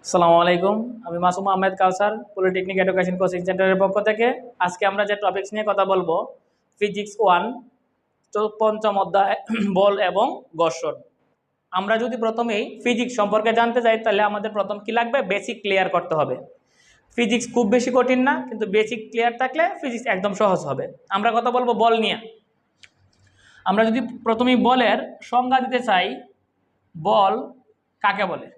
আসসালামু আলাইকুম। আমি মাসুম আহমেদ কাউসার, পলিটেকনিক এডুকেশন কোচিং সেন্টারের পক্ষ থেকে। আজকে আমরা যে টপিকস নিয়ে কথা বলবো, ফিজিক্স 1 পঞ্চম অধ্যায় বল এবং ঘর্ষণ। আমরা যদি প্রথমেই ফিজিক্স সম্পর্কে জানতে চাই, তাহলে আমাদের প্রথম কি লাগবে? বেসিক ক্লিয়ার করতে হবে। ফিজিক্স খুব বেশি কঠিন না, কিন্তু বেসিক ক্লিয়ার থাকলে ফিজিক্স একদম সহজ হবে। আমরা কথা বলবো বল নিয়ে। আমরা যদি প্রথমেই বলের সংজ্ঞা দিতে চাই, বল কাকে বলে?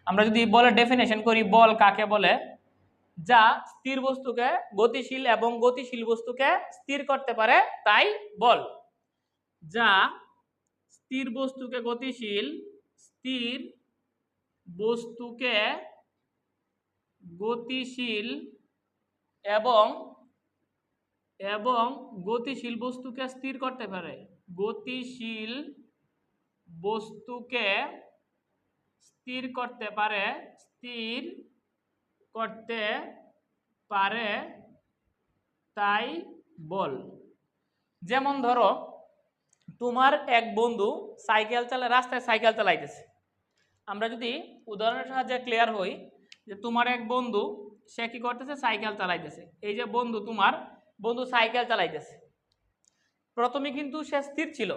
আমরা যদি বলের ডেফিনেশন করি, বল কাকে বলে? যা স্থির বস্তুকে গতিশীল এবং গতিশীল বস্তুকে স্থির করতে পারে, তাই বল। যা স্থির বস্তুকে গতিশীল, স্থির বস্তুকে গতিশীল এবং এবং গতিশীল বস্তুকে স্থির করতে পারে, গতিশীল বস্তুকে স্থির করতে পারে, স্থির করতে পারে, তাই বল। যেমন ধরো, তোমার এক বন্ধু রাস্তায় সাইকেল চালাইতেছে। আমরা যদি উদাহরণের সাহায্যে ক্লিয়ার হই, যে তোমার এক বন্ধু, সে কি করতেছে? সাইকেল চালাইতেছে। এই যে তোমার বন্ধু সাইকেল চালাইতেছে, প্রথমে কিন্তু সে স্থির ছিল,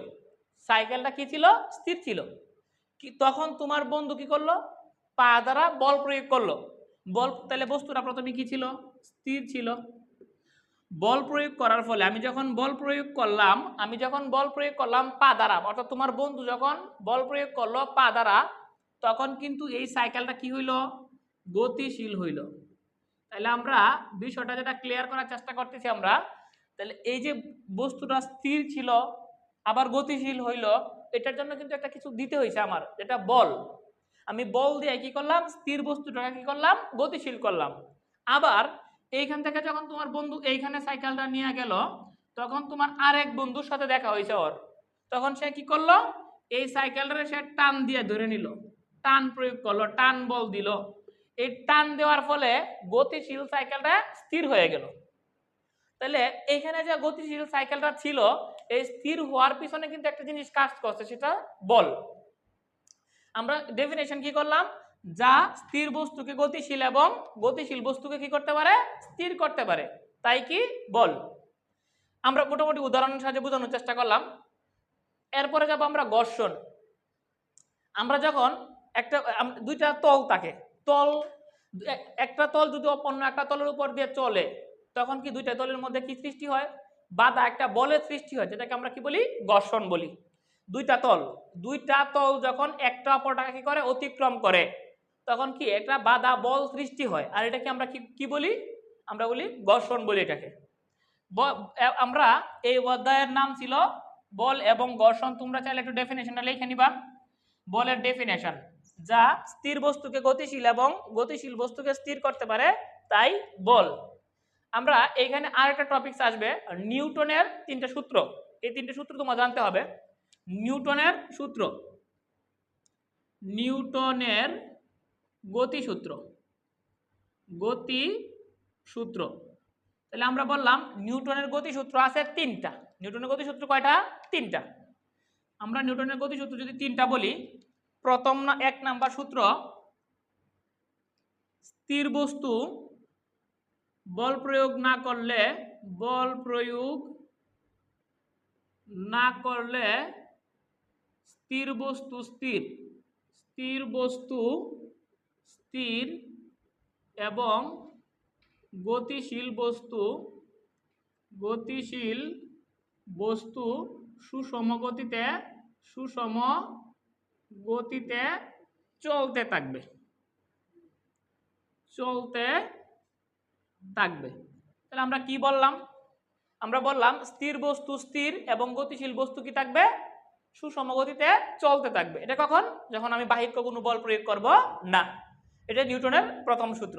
সাইকেলটা কি ছিল? স্থির ছিল। তখন তোমার বন্ধু কি করলো? পা দ্বারা বল প্রয়োগ করলো। তাহলে বস্তুটা প্রথমে কি ছিল? স্থির ছিল। বল প্রয়োগ করার ফলে আমি যখন বল প্রয়োগ করলাম পা দ্বারা, অর্থাৎ তোমার বন্ধু যখন বল প্রয়োগ করলো পা দ্বারা, তখন কিন্তু এই সাইকেলটা কি হইল? গতিশীল হইল। তাহলে আমরা বিষয়টা যেটা ক্লিয়ার করার চেষ্টা করতেছি আমরা, তাহলে এই যে বস্তুটা স্থির ছিল আবার গতিশীল হইল, এটার জন্য কিন্তু একটা কিছু দিতে হয়েছে আমার, যেটা বল। আমি বল দিয়ে কি করলাম? স্থির বস্তুটাকে কি করলাম? গতিশীল করলাম। আবার এইখান থেকে যখন তোমার বন্ধু এইখানে সাইকেলটা নিয়ে গেল, তখন তোমার আরেক বন্ধুর সাথে দেখা হয়েছে ওর, তখন সে কি করলো? এই সাইকেলটারে সে টান দিয়ে ধরে নিল, টান প্রয়োগ করলো, টান বল দিল। এই টান দেওয়ার ফলে গতিশীল সাইকেলটা স্থির হয়ে গেল। তাহলে এইখানে যে গতিশীল সাইকেলটা ছিল, এই স্থির হওয়ার পিছনে কিন্তু একটা জিনিস কাজ করছে, সেটা বল। আমরা ডেফিনেশন কি করলাম? যা স্থির বস্তুকে গতিশীল এবং গতিশীল বস্তুকে কি করতে পারে? স্থির করতে পারে, তাই কি বল। আমরা মোটামুটি উদাহরণের সাহায্যে বোঝানোর চেষ্টা করলাম। এরপরে যাব আমরা ঘর্ষণ। আমরা যখন দুইটা তল থাকে, একটা তল যদি অন্য একটা তলের উপর দিয়ে চলে, তখন কি দুইটা তলের মধ্যে কি সৃষ্টি হয়? বাধা, একটা বলের সৃষ্টি হয়, যেটাকে আমরা কি বলি? ঘর্ষণ বলি। দুইটা তল যখন একটা অপরটাকে কি করে? অতিক্রম করে, তখন কি একটা বাধা বল সৃষ্টি হয়, আর এটাকে আমরা কি বলি? আমরা বলি ঘর্ষণ বলি এটাকে। আমরা এই অধ্যায়ের নাম ছিল বল এবং ঘর্ষণ। তোমরা চাইলে একটু ডেফিনেশনটা লিখে নিবা। বলের ডেফিনেশন: যা স্থির বস্তুকে গতিশীল এবং গতিশীল বস্তুকে স্থির করতে পারে, তাই বল। আমরা এইখানে আরেকটা টপিকস আসবে, নিউটনের তিনটা সূত্র। এই তিনটা সূত্র তোমার জানতে হবে। নিউটনের সূত্র, নিউটনের গতিসূত্র, গতিসূত্র। তাহলে আমরা বললাম নিউটনের গতিসূত্র আছে তিনটা। নিউটনের গতিসূত্র কয়টা? তিনটা। আমরা নিউটনের গতিসূত্র যদি তিনটা বলি, প্রথম এক নাম্বার সূত্র, স্থির বস্তু বল প্রয়োগ না করলে স্থির বস্তু স্থির এবং গতিশীল বস্তু সুষম গতিতে চলতে থাকবে। তাহলে আমরা কি বললাম? আমরা বললাম স্থির বস্তু স্থির এবং গতিশীল বস্তু কি থাকবে? সুষম গতিতে চলতে থাকবে। এটা কখন? যখন আমি বাহিক কোনো বল প্রয়োগ করব না। এটা নিউটনের প্রথম সূত্র।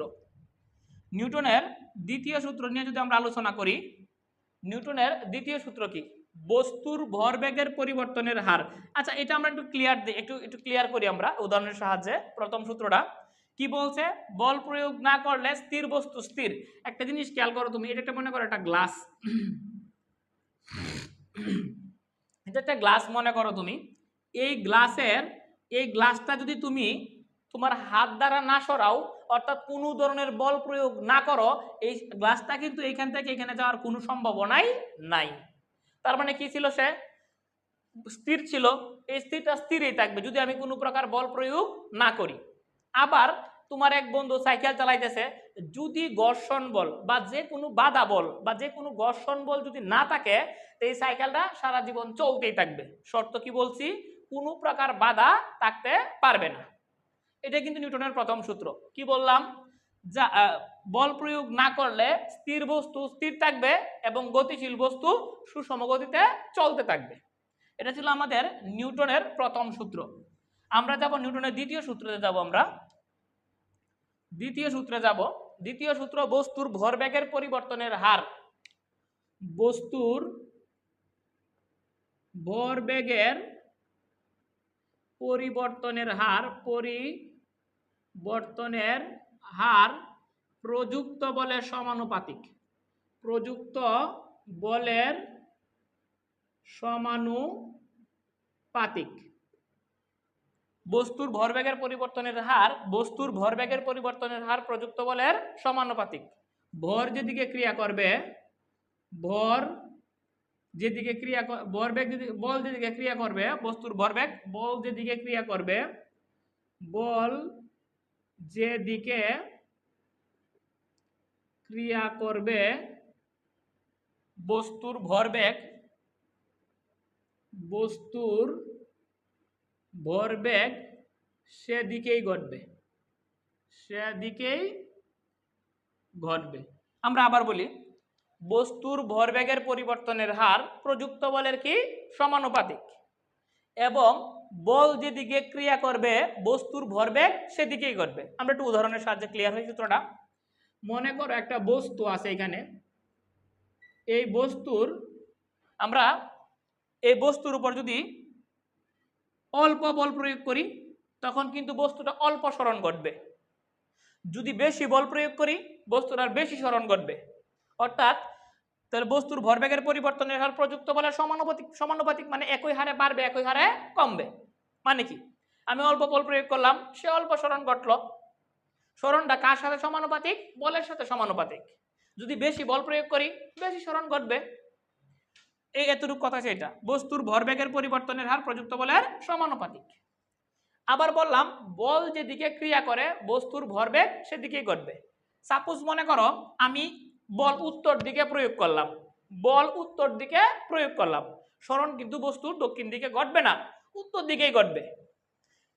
নিউটনের দ্বিতীয় সূত্র নিয়ে যদি আমরা আলোচনা করি, নিউটনের দ্বিতীয় সূত্র কি? বস্তুর ভরবেগের পরিবর্তনের হার। আচ্ছা, এটা আমরা একটু ক্লিয়ার করি আমরা উদাহরণের সাহায্যে। প্রথম সূত্রটা কি বলছে? বল প্রয়োগ না করলে স্থির বস্তু স্থির। একটা জিনিস খেয়াল করো তুমি, এটা একটা মনে করো একটা গ্লাস, এটা একটা গ্লাস মনে করো তুমি। এই গ্লাসটা যদি তুমি তোমার হাত দ্বারা না সরাও, অর্থাৎ কোনো ধরনের বল প্রয়োগ না করো, এই গ্লাসটা কিন্তু এইখান থেকে এখানে যাওয়ার কোনো সম্ভাবনাই নাই। তার মানে কি ছিল, সে স্থির ছিল, এই স্থিরটা স্থিরই থাকবে যদি আমি কোনো প্রকার বল প্রয়োগ না করি। আবার তোমার এক বন্ধু সাইকেল চালাইতেছে, যদি ঘর্ষণ বল বা যে কোনো বাধা বল বা যে কোনো ঘর্ষণ বল যদি না থাকে, এই সাইকেলটা সারা জীবন চলতেই থাকবে। শর্ত কি বলছি, কোনো প্রকার বাধা থাকতে পারবে না। এটা কিন্তু নিউটনের প্রথম সূত্র। কি বললাম, যা বল প্রয়োগ না করলে স্থির বস্তু স্থির থাকবে এবং গতিশীল বস্তু সুষম গতিতে চলতে থাকবে। এটা ছিল আমাদের নিউটনের প্রথম সূত্র। আমরা যাব নিউটনের দ্বিতীয় সূত্রে যাব। আমরা দ্বিতীয় সূত্রে যাব। দ্বিতীয় সূত্র বস্তুর ভরবেগের পরিবর্তনের হার। বস্তুর ভরবেগের পরিবর্তনের হার প্রযুক্ত বলের সমানুপাতিক। প্রযুক্ত বলের সমানুপাতিক। বস্তুর ভরবেগের পরিবর্তনের হার প্রযুক্ত বলের সমানুপাতিক। ভর যেদিকে ক্রিয়া করবে, বল যেদিকে ক্রিয়া করবে, বস্তুর ভরবেগ বল যেদিকে ক্রিয়া করবে, বস্তুর ভরবেগ সেদিকেই ঘটবে। আমরা আবার বলি, বস্তুর ভরবেগের পরিবর্তনের হার প্রযুক্ত বলের কি সমানুপাতিক, এবং বল যেদিকে ক্রিয়া করবে বস্তুর ভরবেগ সেদিকেই ঘটবে। আমরা একটু উদাহরণের সাহায্যে ক্লিয়ার হয় সূত্রটা। মনে করো একটা বস্তু আছে এখানে, এই বস্তুর উপর যদি অল্প বল প্রয়োগ করি তখন কিন্তু বস্তুটা অল্প সরণ ঘটবে। যদি বেশি বল প্রয়োগ করি বস্তুটার বেশি সরণ ঘটবে। অর্থাৎ তাহলে বস্তুর ভরবেগের পরিবর্তনের হার প্রযুক্ত বলের সমানুপাতিক মানে একই হারে বাড়বে, একই হারে কমবে। মানে কি, আমি অল্প বল প্রয়োগ করলাম, সে অল্প সরণ ঘটলো। সরণটা কার সাথে সমানুপাতিক? বলের সাথে সমানুপাতিক। যদি বেশি বল প্রয়োগ করি বেশি সরণ ঘটবে। এই এতটুকু কথা, সেটা বস্তুর ভরবেগের পরিবর্তনের হার প্রযুক্ত বলের সমানুপাতিক। আবার বললাম, বল যেদিকে ক্রিয়া করে বস্তুর ভরবেগ সেদিকেই ঘটবে। সাপোজ মনে করো আমি বল উত্তর দিকে প্রয়োগ করলাম, সরণ কিন্তু বস্তুর দক্ষিণ দিকে ঘটবে না, উত্তর দিকেই ঘটবে।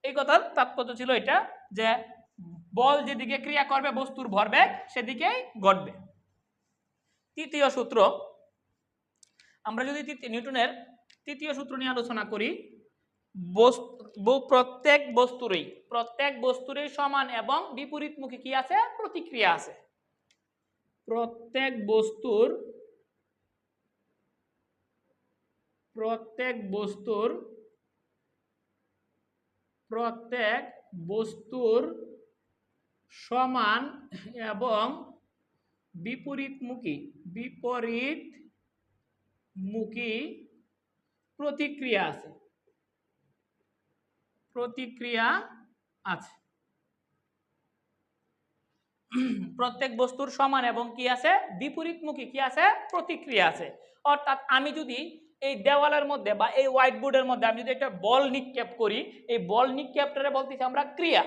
এই কথার তাৎপর্য ছিল এটা, যে বল যেদিকে ক্রিয়া করবে বস্তুর ভরবেগ সেদিকেই ঘটবে। তৃতীয় সূত্র, আমরা যদি নিউটনের তৃতীয় সূত্র নিয়ে আলোচনা করি, প্রত্যেক বস্তুরই সমান এবং বিপরীতমুখী কি আছে? প্রতিক্রিয়া আছে। প্রত্যেক বস্তুর সমান এবং বিপরীতমুখী প্রতিক্রিয়া আছে। প্রত্যেক বস্তুর সমান এবং কি আছে? বিপরীতমুখী কি আছে? প্রতিক্রিয়া আছে। অর্থাৎ আমি যদি এই দেওয়ালের মধ্যে বা এই হোয়াইট বোর্ডের মধ্যে আমি যদি একটা বল নিক্ষেপ করি, এই বল নিক্ষেপটারে বলতেছি আমরা ক্রিয়া।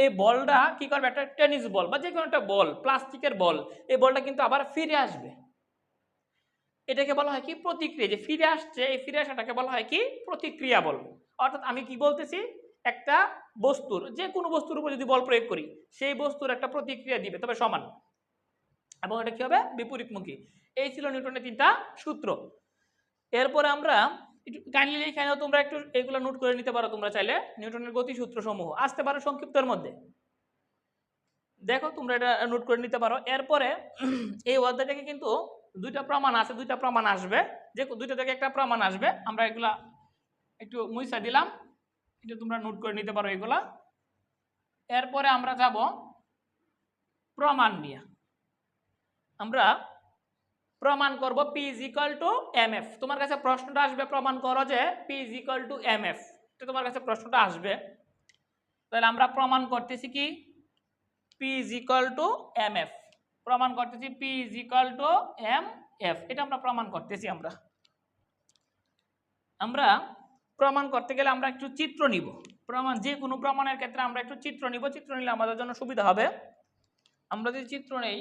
এই বলটা কি করবে? একটা টেনিস বল বা যে কোনো একটা বল, প্লাস্টিকের বল, এই বলটা কিন্তু আবার ফিরে আসবে। এটাকে বলা হয় কি? প্রতিক্রিয়া। যে ফিরে আসছে, এই ফিরে আসাটাকে বলা হয় কি? প্রতিক্রিয়া বল। অর্থাৎ আমি কি বলতেছি, একটা বস্তুর, যে কোনো বস্তুর উপর যদি বল প্রয়োগ করি সেই বস্তুর একটা প্রতিক্রিয়া দিবে, তবে সমান, এবং এটা কি হবে? বিপরীতমুখী। এই ছিল নিউটনের তিনটা সূত্র। এরপরে আমরা একটু কাইন্ডলি এখানে তোমরা একটু এগুলো নোট করে নিতে পারো, তোমরা চাইলে নিউটনের গতি সূত্র সমূহ আসতে পারো সংক্ষিপ্তের মধ্যে, দেখো তোমরা এটা নোট করে নিতে পারো। এরপরে এই অধ্যায় থেকে কিন্তু দুইটা প্রমাণ আসবে, যে দুইটা থেকে একটা প্রমাণ আসবে। আমরা এগুলা একটু মুইসা দিলাম, এটা তোমরা নোট করে নিতে পারো এগুলা। এরপরে আমরা যাব প্রমাণ নিয়ে। আমরা প্রমাণ করব P is equal to mf। তোমার কাছে প্রশ্নটা আসবে, প্রমাণ করো যে P is equal to mf, এটা তোমার কাছে প্রশ্নটা আসবে। তাহলে আমরা প্রমাণ করতেছি কি P is equal to mf, প্রমাণ করতেছি P is equal to mf, এটা আমরা প্রমাণ করতেছি। আমরা প্রমাণ করতে গেলে আমরা একটু চিত্র নিব, প্রমাণ যে কোনো প্রমাণের ক্ষেত্রে আমরা একটু চিত্র নিব, চিত্র নিলে আমাদের জন্য সুবিধা হবে। আমরা যদি চিত্র নেই,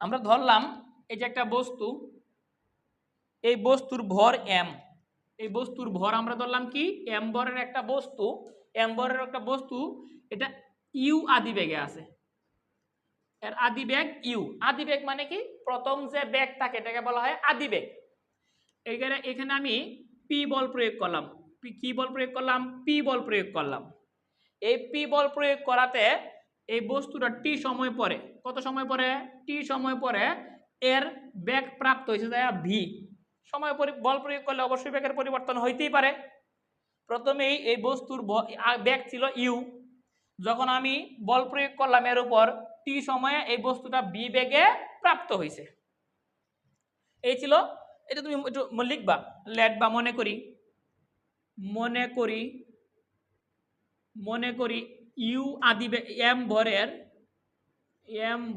আমরা ধরলাম এই যে একটা বস্তু, এই বস্তুর ভর m, এই বস্তুর ভর আমরা ধরলাম কি m ভরের একটা বস্তু, m ভরের একটা বস্তু, এটা u আদি বেগে আছে, এর আদি বেগ u। আদি বেগ মানে কি প্রথম যে বেগ থাকে এটাকে বলা হয় আদি বেগ। এখানে আমি p বল প্রয়োগ করলাম, কি বল প্রয়োগ করলাম, p বল প্রয়োগ করলাম। এই p বল প্রয়োগ করাতে এই বস্তুটা t সময় পরে, কত সময় পরে, t সময় পরে এর বেগ প্রাপ্ত হয়েছে v। সময় বল প্রয়োগ করলে অবশ্যই বেগের পরিবর্তন হইতেই পারে। প্রথমেই এই বস্তুর বেগ ছিল u, যখন আমি বল প্রয়োগ করলাম এর উপর t সময়ে এই বস্তুটা v বেগে প্রাপ্ত হয়েছে। এই ছিল, এটা তুমি একটু লিখবা, লেখবা, মনে করি u আদি m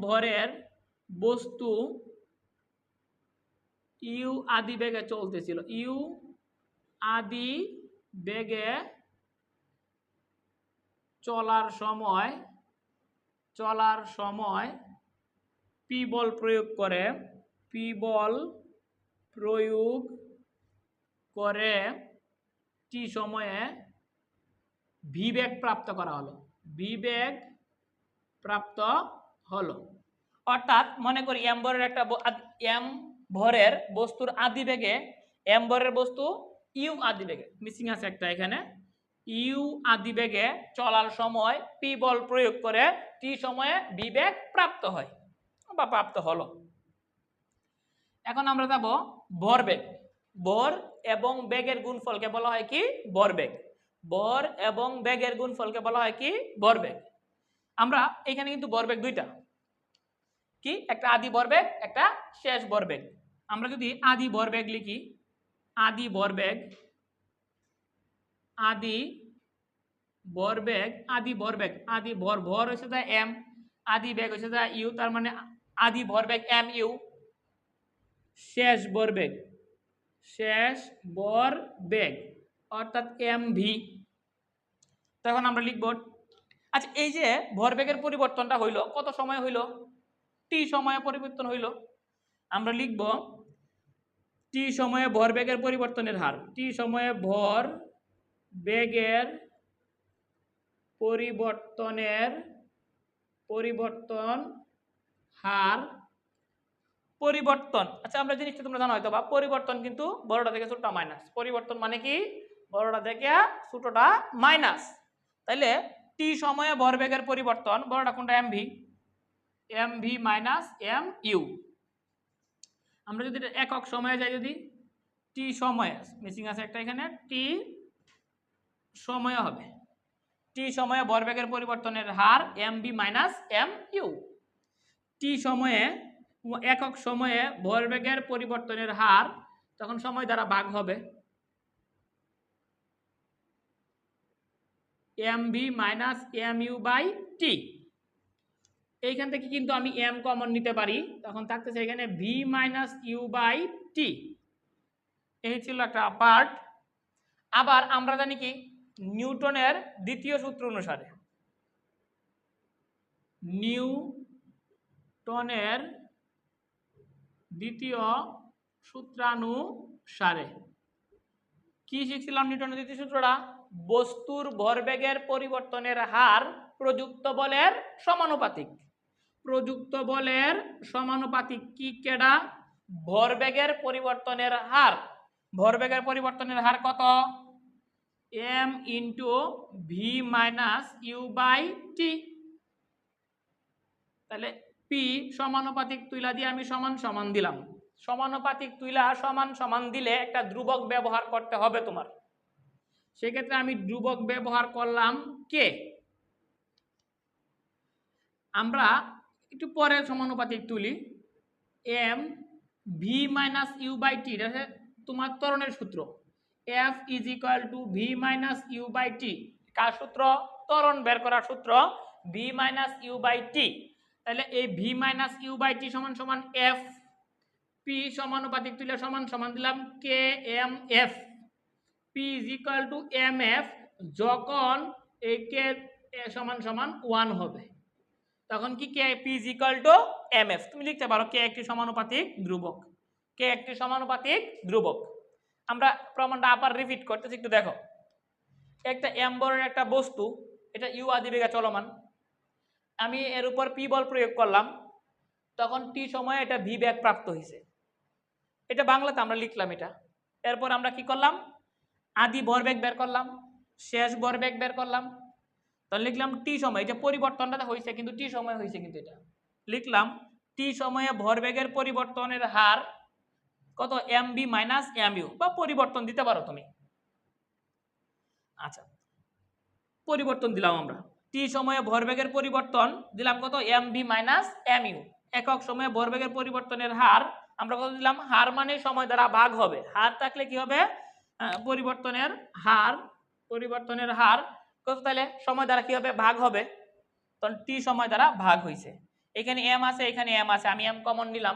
ভরের বস্তু u আদি বেগে চলতেছিল, u আদি বেগে চলার সময় p বল প্রয়োগ করে t সময়ে v বেগ প্রাপ্ত করা হলো, v বেগ প্রাপ্ত হলো। অর্থাৎ মনে করি m ভরের বস্তুর আদি বেগে, m ভরের বস্তু u আদি বেগে, মিসিং আছে একটা এখানে, u আদি বেগে চলার সময় p বল প্রয়োগ করে t সময়ে v বেগ প্রাপ্ত হয় বা প্রাপ্ত হলো। এখন আমরা যাব ভরবেগ। ভর এবং বেগের গুণফলকে বলা হয় কি ভরবেগ। ভর এবং বেগের গুণফলকে বলা হয় কি ভরবেগ। আমরা এখানে কিন্তু ভরবেগ দুইটা, কি একটা আদি ভরবেগ, একটা শেষ ভরবেগ। আমরা যদি আদি ভরবেগ লিখি, আদি ভরবেগ, আদি ভর হচ্ছে যা m, আদি বেগ হচ্ছে যা u, তার মানে আদি ভরবেগ mu, শেষ ভরবেগ অর্থাৎ mv। তখন আমরা লিখব, আচ্ছা এই যে ভরবেগের পরিবর্তনটা হইল কত সময় হইল, t সময়ে পরিবর্তন হইল। আমরা লিখব t সময়ে ভরবেগের পরিবর্তনের হার, t সময়ে ভরবেগের পরিবর্তন হার, পরিবর্তন। আচ্ছা আমরা জিনিসটা তোমরা জানো হয়তো বা, পরিবর্তন কিন্তু বড়টা থেকে ছোটটা মাইনাস, পরিবর্তন মানে কি বড়টা থেকে ছোটটা মাইনাস। তাইলে t সময়ে ভরবেগের পরিবর্তন, বড়টা কোনটা mv মাইনাস mu। আমরা যদি একক সময়ে যাই, যদি t সময়ে, মিসিং আছে একটা এখানে, t সময়ে হবে, t সময়ে ভরবেগের পরিবর্তনের হার mv মাইনাস mu। t সময়ে, একক সময়ে ভরবেগের পরিবর্তনের হার তখন সময় দ্বারা ভাগ হবে, mv minus mu by t। এইখান থেকে কিন্তু আমি m কমন নিতে পারি, তখন থাকতেছে এখানে v minus u by t। এই ছিল একটা পার্ট। আবার আমরা জানি কি নিউটনের দ্বিতীয় সূত্র অনুসারে, নিউটনের দ্বিতীয় সূত্রানুসারে কি শিখছিলাম, নিউটনের দ্বিতীয় সূত্রটা, বস্তুর ভরবেগের পরিবর্তনের হার প্রযুক্ত বলের সমানুপাতিক। প্রযুক্ত বলের সমানুপাতিক কি কেডা, ভরবেগের পরিবর্তনের হার। ভরবেগের পরিবর্তনের হার কত, m into V minus U by T. তাহলে p সমানুপাতিক তুইলা দিয়ে আমি সমান সমান দিলাম, সমানুপাতিক তুইলা সমান সমান দিলে একটা ধ্রুবক ব্যবহার করতে হবে তোমার, সেক্ষেত্রে আমি ধ্রুবক ব্যবহার করলাম কে। আমরা একটু পরে সমানুপাতিক তুলি, m V minus U by T, তোমার ত্বরণের সূত্র, F is equal to V minus U by T. কার সূত্র? ত্বরণ বের করার সূত্র V minus U by T. তাহলে এই V minus U by T সমান সমান এফ, পি সমানুপাতিক তুলে সমান সমান দিলাম K M F. P is equal to M F যখন এই কে সমান সমান 1 হবে, তখন কি K P is equal to M F. তুমি লিখতে পারো কে একটি সমানুপাতিক ধ্রুবক, কে একটি সমানুপাতিক ধ্রুবক। আমরা প্রমাণটা আবার রিপিট করতেছি, একটু দেখো। একটা এম বলের একটা বস্তু, এটা ইউ আদি বেগে চলমান, আমি এর উপর পি বল প্রয়োগ করলাম, তখন টি সময়ে এটা ভি বেগ প্রাপ্ত হয়েছে। এটা বাংলাতে আমরা লিখলাম এটা। এরপর আমরা কি করলাম? আদি ভরবেগ বের করলাম, শেষ ভরবেগ বের করলাম, তখন লিখলাম টি সময়, এটা পরিবর্তনটা হয়েছে কিন্তু টি সময় হয়েছে, কিন্তু এটা লিখলাম টি সময়ে ভরবেগের পরিবর্তনের হার কত? M V minus M U, বা পরিবর্তন দিতে পারো তুমি। আচ্ছা, পরিবর্তন দিলাম আমরা, টি সময়ে ভরবেগের পরিবর্তন দিলাম কত? M V minus M U. একক সময়ে ভরবেগের পরিবর্তনের হার আমরা কত দিলাম? হার মানে সময় দ্বারা ভাগ হবে, হার থাকলে কি হবে? পরিবর্তনের হার, পরিবর্তনের হার কত? তাহলে সময় দ্বারা কি হবে? ভাগ হবে, তখন টি সময় দ্বারা ভাগ হয়েছে। এখানে এম আছে, এখানে এম আছে, আমি এম কমন নিলাম,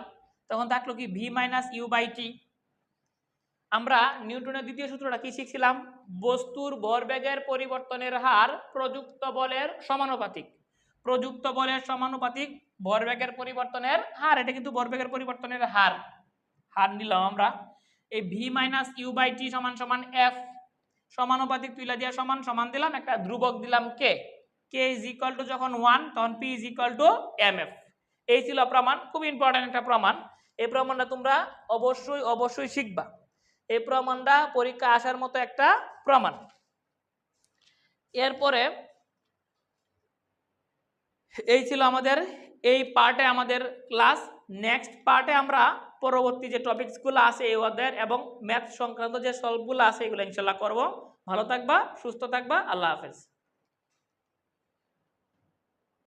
তখন থাকলো কি? ভি মাইনাস ইউ বাই টি। আমরা নিউটনের দ্বিতীয় সূত্রটা কি শিখছিলাম? বস্তুর ভরবেগের পরিবর্তনের হার প্রযুক্ত বলের সমানুপাতিক, প্রযুক্ত বলের সমানুপাতিক ভরবেগের পরিবর্তনের হার। এটা কিন্তু ভরবেগের পরিবর্তনের হার, হার নিলাম আমরা। এই V minus U by T সমান সমান এফ, সমানুপাতিক তুইলা দিয়ে সমান সমান দিলাম, একটা ধ্রুবক দিলাম K, K is equal to যখন 1 তখন P is equal to M F. এই ছিল প্রমাণ, খুব ইম্পর্টেন্ট একটা প্রমাণ। এই প্রমাণটা তোমরা অবশ্যই অবশ্যই শিখবা। এই প্রমাণটা পরীক্ষা আসার মতো একটা প্রমাণ। এরপরে এই ছিল আমাদের এই পার্টে আমাদের ক্লাস। নেক্সট পার্টে আমরা পরবর্তী যে টপিকসগুলো আছে এই অধ্যায়ের এবং ম্যাথ সংক্রান্ত যে সলভগুলো আছে এগুলো ইনশাল্লাহ করব। ভালো থাকবা, সুস্থ থাকবা, আল্লাহ হাফেজ।